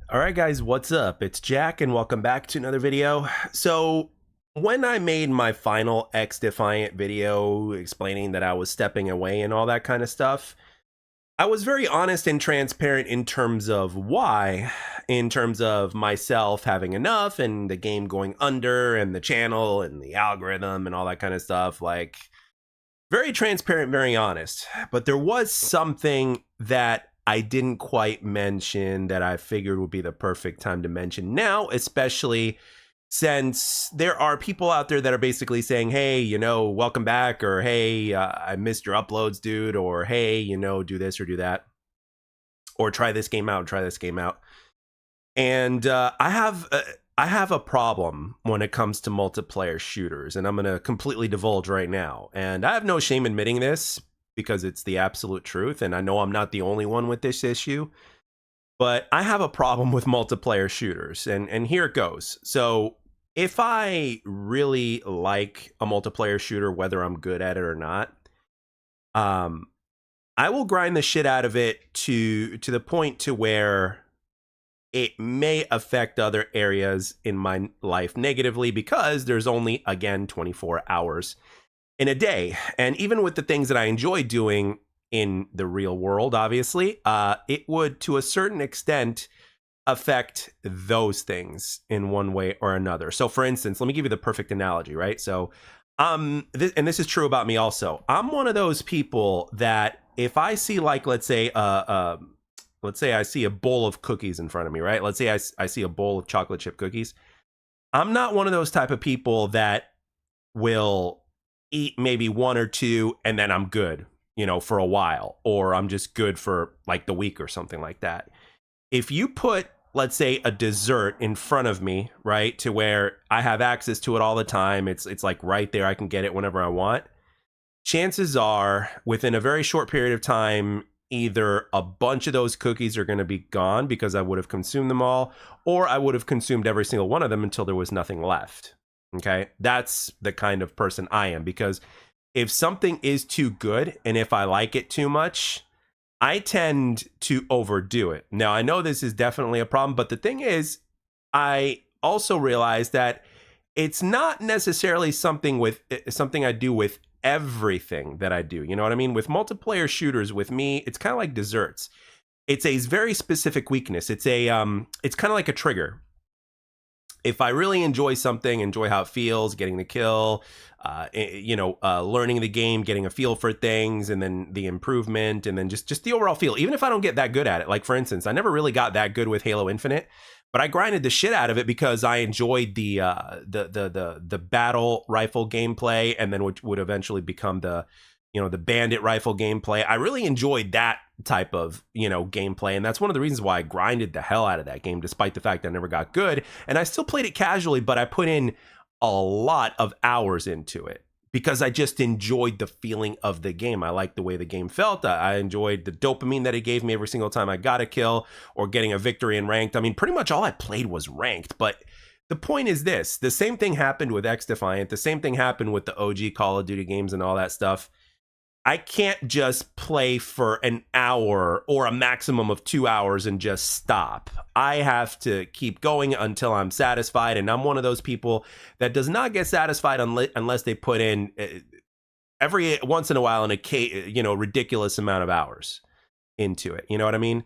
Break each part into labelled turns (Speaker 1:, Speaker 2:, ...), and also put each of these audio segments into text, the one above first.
Speaker 1: All right, guys, what's up? It's Jack, and welcome back to another video. So, when I made my final X Defiant video explaining that I was stepping away and all that kind of stuff, I was very honest and transparent in terms of why, in terms of myself having enough and the game going under and the channel and the algorithm and all that kind of stuff. Like, very transparent, very honest. But there was something that I didn't quite mention that I figured would be the perfect time to mention now, especially since there are people out there that are basically saying, hey, welcome back, or hey, I missed your uploads, dude, or hey, do this or do that, or try this game out, try this game out. And I have a problem when it comes to multiplayer shooters, and I'm going to completely divulge right now. And I have no shame admitting this because it's the absolute truth, and I know I'm not the only one with this issue. But I have a problem with multiplayer shooters, and here it goes. So if I really like a multiplayer shooter, whether I'm good at it or not, um, I will grind the shit out of it to the point to where it may affect other areas in my life negatively because there's only, again, 24 hours in a day. And even with the things that I enjoy doing in the real world, obviously, it would, to a certain extent, affect those things in one way or another. So, for instance, let me give you the perfect analogy, right? So, and this is true about me also. I'm one of those people that if I see, like, let's say I see a bowl of cookies in front of me, right? Let's say I see a bowl of chocolate chip cookies. I'm not one of those type of people that will eat maybe one or two and then I'm good, for a while, or I'm just good for like the week or something like that. If you put, let's say, a dessert in front of me, right, to where I have access to it all the time, it's like right there, I can get it whenever I want. Chances are, within a very short period of time, either a bunch of those cookies are going to be gone because I would have consumed them all, or I would have consumed every single one of them until there was nothing left. Okay, that's the kind of person I am, because if something is too good and if I like it too much, I tend to overdo it. Now, I know this is definitely a problem, but the thing is, I also realize that it's not necessarily something I do with everything that I do. You know what I mean? With multiplayer shooters, with me, it's kind of like desserts. It's a very specific weakness. It's kind of like a trigger. If I really enjoy something, enjoy how it feels, getting the kill, learning the game, getting a feel for things, and then the improvement, and then just the overall feel. Even if I don't get that good at it, like for instance, I never really got that good with Halo Infinite, but I grinded the shit out of it because I enjoyed the battle rifle gameplay, and then which would eventually become the bandit rifle gameplay. I really enjoyed that type of, gameplay. And that's one of the reasons why I grinded the hell out of that game, despite the fact I never got good. And I still played it casually, but I put in a lot of hours into it because I just enjoyed the feeling of the game. I liked the way the game felt. I enjoyed the dopamine that it gave me every single time I got a kill or getting a victory in ranked. I mean, pretty much all I played was ranked, but the point is this: the same thing happened with X Defiant. The same thing happened with the OG Call of Duty games and all that stuff. I can't just play for an hour or a maximum of 2 hours and just stop. I have to keep going until I'm satisfied. And I'm one of those people that does not get satisfied unless they put in every once in a while ridiculous amount of hours into it. You know what I mean?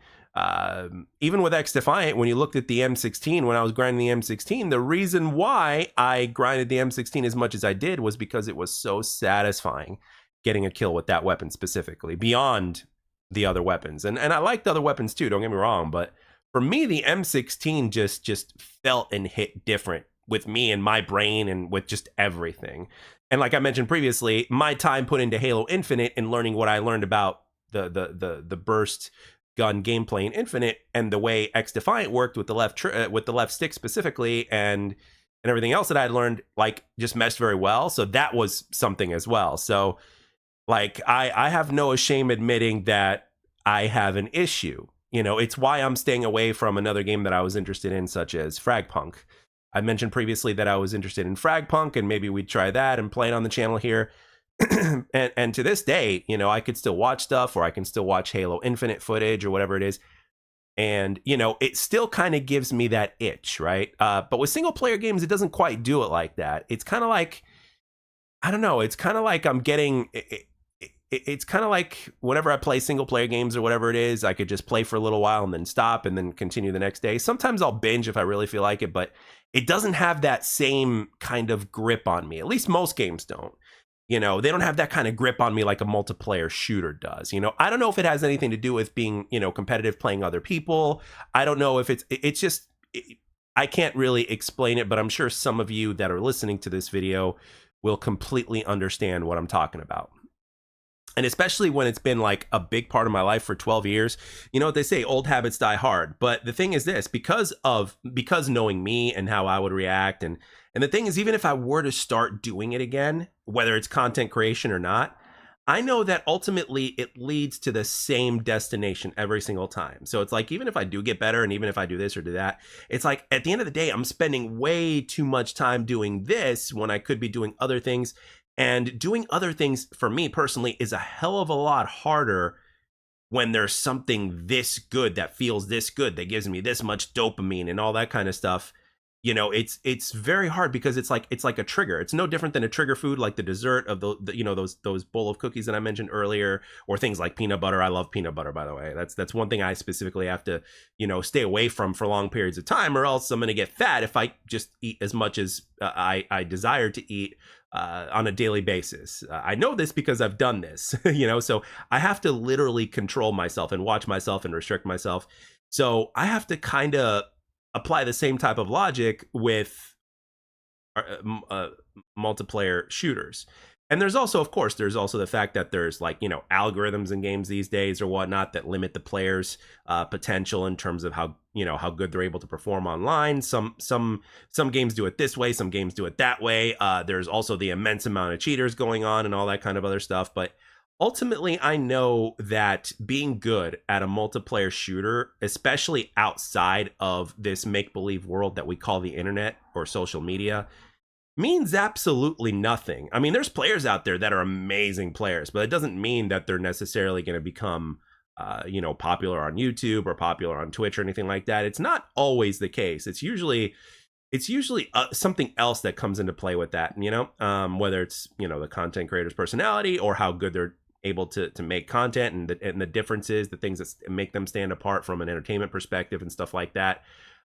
Speaker 1: Even with X Defiant, when you looked at the M16, when I was grinding the M16, the reason why I grinded the M16 as much as I did was because it was so satisfying getting a kill with that weapon specifically, beyond the other weapons. And I liked other weapons too, don't get me wrong, but for me, the M16 just felt and hit different with me and my brain and with just everything. And like I mentioned previously, my time put into Halo Infinite and learning what I learned about the burst gun gameplay in Infinite and the way X Defiant worked with the left stick specifically, and everything else that I had learned, like, just meshed very well. So that was something as well. So like, I have no shame admitting that I have an issue. It's why I'm staying away from another game that I was interested in, such as Fragpunk. I mentioned previously that I was interested in Fragpunk, and maybe we'd try that and play it on the channel here. and to this day, I could still watch stuff, or I can still watch Halo Infinite footage or whatever it is. And, it still kind of gives me that itch, right? But with single player games, it doesn't quite do it like that. It's kind of like, I don't know, it's kind of like I'm getting. It's kind of like whenever I play single player games or whatever it is, I could just play for a little while and then stop and then continue the next day. Sometimes I'll binge if I really feel like it, but it doesn't have that same kind of grip on me. At least most games don't. They don't have that kind of grip on me like a multiplayer shooter does. I don't know if it has anything to do with being, competitive, playing other people. I don't know if it's just, I can't really explain it, but I'm sure some of you that are listening to this video will completely understand what I'm talking about. And especially when it's been like a big part of my life for 12 years, you know what they say, old habits die hard. But the thing is this, because knowing me and how I would react, and the thing is, even if I were to start doing it again, whether it's content creation or not, I know that ultimately it leads to the same destination every single time. So it's like, even if I do get better and even if I do this or do that, it's like at the end of the day, I'm spending way too much time doing this when I could be doing other things. And doing other things for me personally is a hell of a lot harder when there's something this good that feels this good, that gives me this much dopamine and all that kind of stuff. It's very hard because it's like a trigger. It's no different than a trigger food like the dessert of those bowl of cookies that I mentioned earlier, or things like peanut butter. I love peanut butter, by the way. That's one thing I specifically have to stay away from for long periods of time, or else I'm going to get fat if I just eat as much as I desire to eat on a daily basis. I know this because I've done this, so I have to literally control myself and watch myself and restrict myself. So I have to kind of apply the same type of logic with multiplayer shooters. And there's also, of course, the fact that there's algorithms in games these days or whatnot that limit the players' potential in terms of how good they're able to perform online. Some games do it this way, some games do it that way. There's also the immense amount of cheaters going on and all that kind of other stuff. But ultimately, I know that being good at a multiplayer shooter, especially outside of this make-believe world that we call the internet or social media, means absolutely nothing. I mean, there's players out there that are amazing players, but it doesn't mean that they're necessarily going to become, popular on YouTube or popular on Twitch or anything like that. It's not always the case. It's usually something else that comes into play with that, whether it's, the content creator's personality or how good they're able to make content and the differences, the things that make them stand apart from an entertainment perspective and stuff like that.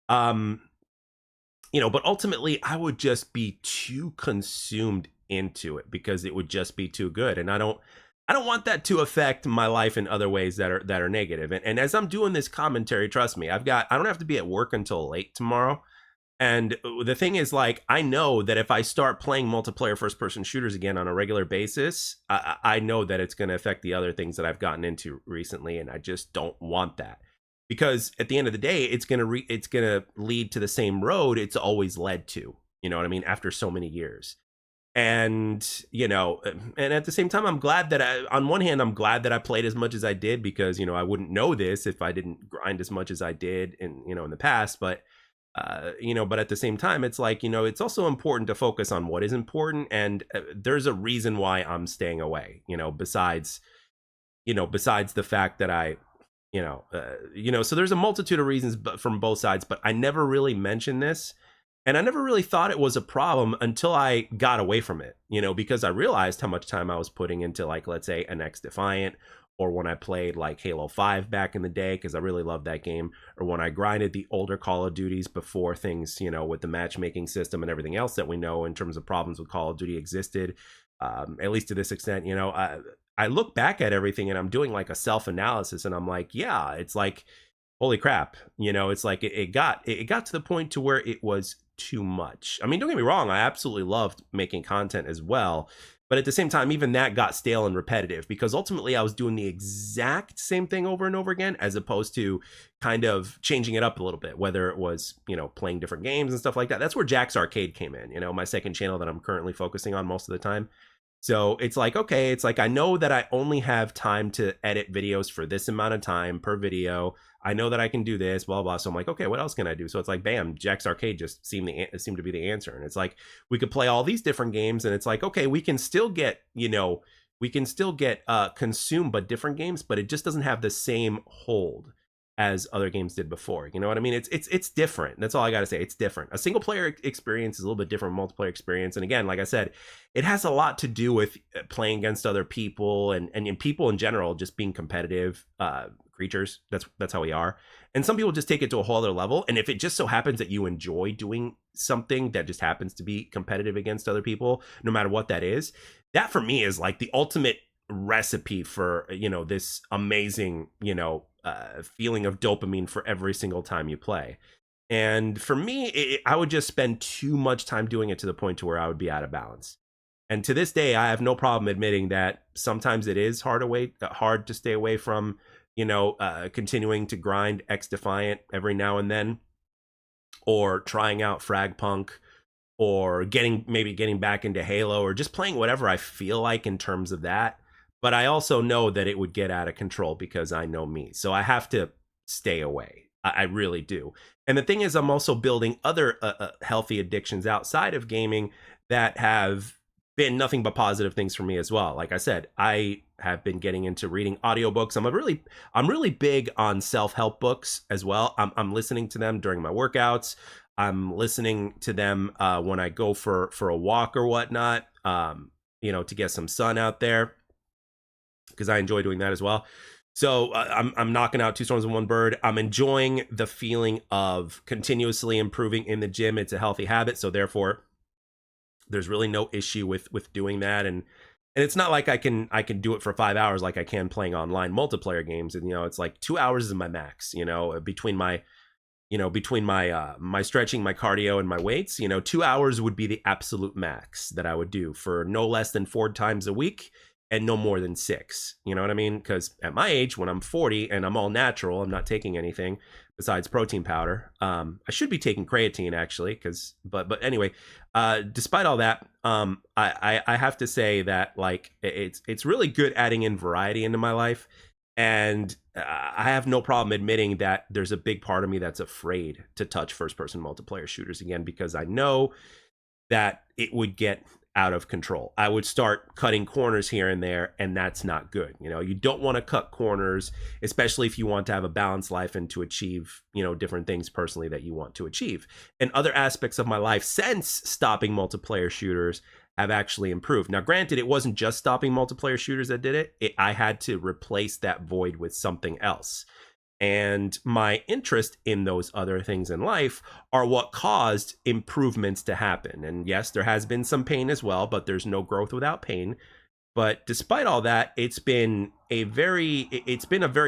Speaker 1: But ultimately I would just be too consumed into it because it would just be too good. And I don't want that to affect my life in other ways that are negative. And as I'm doing this commentary, trust me, I don't have to be at work until late tomorrow. And the thing is, I know that if I start playing multiplayer first-person shooters again on a regular basis, I know that it's going to affect the other things that I've gotten into recently, and I just don't want that. Because at the end of the day, it's going to lead to the same road it's always led to, you know what I mean, after so many years. And, and at the same time, I'm glad that on one hand, I'm glad that I played as much as I did because, I wouldn't know this if I didn't grind as much as I did in the past. But but at the same time, it's it's also important to focus on what is important. And there's a reason why I'm staying away, besides the fact that I, so there's a multitude of reasons from both sides, but I never really mentioned this. And I never really thought it was a problem until I got away from it, because I realized how much time I was putting into, let's say, an XDefiant, or when I played Halo 5 back in the day, because I really loved that game, or when I grinded the older Call of Duties before things, with the matchmaking system and everything else that we know in terms of problems with Call of Duty existed, at least to this extent. I look back at everything and I'm doing a self-analysis and I'm like, yeah, it's holy crap, it's it got to the point to where it was too much. I mean, don't get me wrong, I absolutely loved making content as well. But at the same time, even that got stale and repetitive because ultimately I was doing the exact same thing over and over again, as opposed to kind of changing it up a little bit, whether it was, playing different games and stuff like that. That's where Jack's Arcade came in, my second channel that I'm currently focusing on most of the time. So it's okay, it's I know that I only have time to edit videos for this amount of time per video. I know that I can do this, blah, blah. So I'm okay, what else can I do? So it's bam, Jack's Arcade just seemed to be the answer. And it's we could play all these different games and it's okay, we can still get, consumed by different games, but it just doesn't have the same hold as other games did before. You know what I mean? It's different. That's all I got to say. It's different. A single player experience is a little bit different from multiplayer experience. And again, like I said, it has a lot to do with playing against other people and people in general just being competitive creatures. That's how we are. And some people just take it to a whole other level. And if it just so happens that you enjoy doing something that just happens to be competitive against other people, no matter what that is, that for me is like the ultimate recipe for, this amazing, feeling of dopamine for every single time you play. And for me, I would just spend too much time doing it to the point to where I would be out of balance. And to this day, I have no problem admitting that sometimes it is hard to stay away from, continuing to grind XDefiant every now and then, or trying out Fragpunk, or getting back into Halo, or just playing whatever I feel like in terms of that. But I also know that it would get out of control because I know me. So I have to stay away. I really do. And the thing is, I'm also building other healthy addictions outside of gaming that have been nothing but positive things for me as well. Like I said, I have been getting into reading audiobooks. I'm really big on self-help books as well. I'm listening to them during my workouts. I'm listening to them when I go for a walk or whatnot, to get some sun out there, because I enjoy doing that as well. So I'm knocking out two storms with one bird. I'm enjoying the feeling of continuously improving in the gym. It's a healthy habit, so therefore there's really no issue with doing that. And it's not like I can do it for 5 hours like I can playing online multiplayer games. And it's like 2 hours is my max. Between my my stretching, my cardio, and my weights, 2 hours would be the absolute max that I would do for no less than 4 times a week. And no more than 6. You know what I mean? Because at my age, when I'm 40 and I'm all natural, I'm not taking anything besides protein powder. I should be taking creatine actually, but anyway, despite all that, I have to say that like it's really good adding in variety into my life, and I have no problem admitting that there's a big part of me that's afraid to touch first-person multiplayer shooters again, because I know that it would get out of control. I would start cutting corners here and there, and that's not good. You don't want to cut corners, especially if you want to have a balanced life and to achieve, different things personally that you want to achieve. And other aspects of my life since stopping multiplayer shooters have actually improved. Now, granted, it wasn't just stopping multiplayer shooters that did it. I had to replace that void with something else. And my interest in those other things in life are what caused improvements to happen. And yes, there has been some pain as well, but there's no growth without pain. But despite all that, it's been a very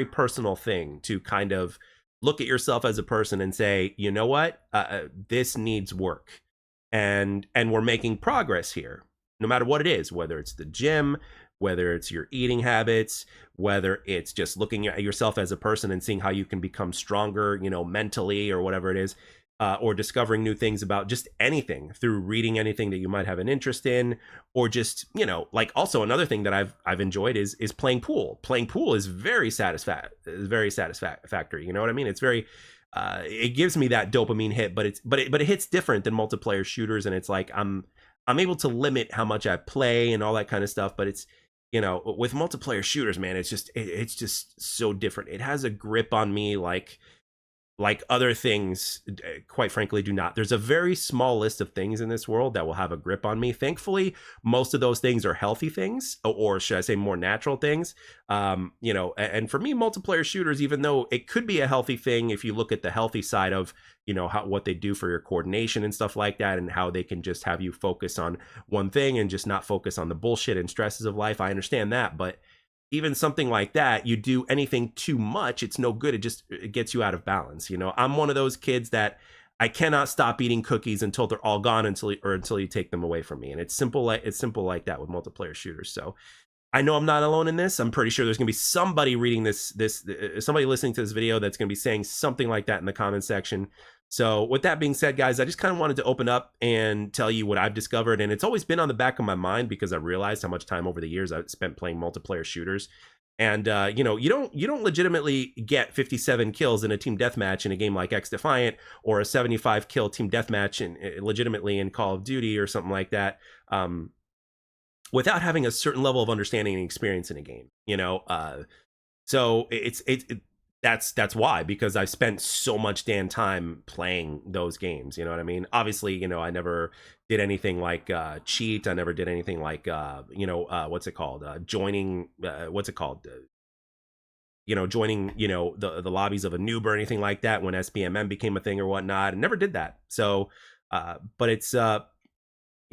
Speaker 1: personal thing to kind of look at yourself as a person and say, you know what, this needs work, and we're making progress here, no matter what it is, whether it's the gym, whether it's your eating habits, whether it's just looking at yourself as a person and seeing how you can become stronger, mentally, or whatever it is, or discovering new things about just anything through reading anything that you might have an interest in, or just, like also another thing that I've enjoyed is playing pool. Playing pool is very satisfactory. You know what I mean? It's very, it gives me that dopamine hit, but it hits different than multiplayer shooters, and it's like I'm able to limit how much I play and all that kind of stuff, but it's, with multiplayer shooters, man, it's just so different. It has a grip on me like other things, quite frankly, do not. There's a very small list of things in this world that will have a grip on me. Thankfully, most of those things are healthy things, or should I say more natural things. And for me, multiplayer shooters, even though it could be a healthy thing, if you look at the healthy side of, what they do for your coordination and stuff like that, and how they can just have you focus on one thing and just not focus on the bullshit and stresses of life. I understand that, but even something like that, you do anything too much, it's no good. It gets you out of balance. I'm one of those kids that I cannot stop eating cookies until they're all gone, until you take them away from me. And it's simple like that with multiplayer shooters. So I know I'm not alone in this. I'm pretty sure there's going to be somebody reading somebody listening to this video that's going to be saying something like that in the comment section. So with that being said, guys, I just kind of wanted to open up and tell you what I've discovered. And it's always been on the back of my mind because I realized how much time over the years I've spent playing multiplayer shooters. And, you don't legitimately get 57 kills in a team deathmatch in a game like XDefiant, or a 75 kill team deathmatch legitimately in Call of Duty or something like that, without having a certain level of understanding and experience in a game, So that's why, because I've spent so much damn time playing those games. You know what I mean? Obviously, I never did anything like cheat. I never did anything like what's it called? Joining what's it called? Joining the lobbies of a noob or anything like that when SPMM became a thing or whatnot. I never did that. So, but it's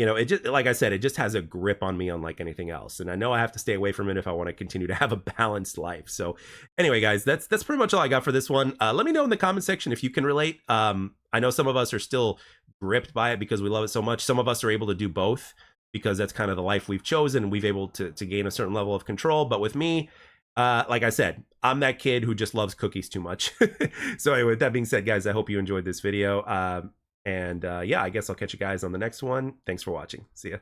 Speaker 1: it just, like I said, it just has a grip on me unlike anything else, and I know I have to stay away from it if I want to continue to have a balanced life. So anyway, guys, that's pretty much all I got for this one. Let me know in the comment section if you can relate. I know some of us are still gripped by it because we love it so much. Some of us are able to do both because that's kind of the life we've chosen, and we've able to gain a certain level of control. But with me, like I said, I'm that kid who just loves cookies too much. So anyway, with that being said, guys, I hope you enjoyed this video. And yeah, I guess I'll catch you guys on the next one. Thanks for watching. See ya.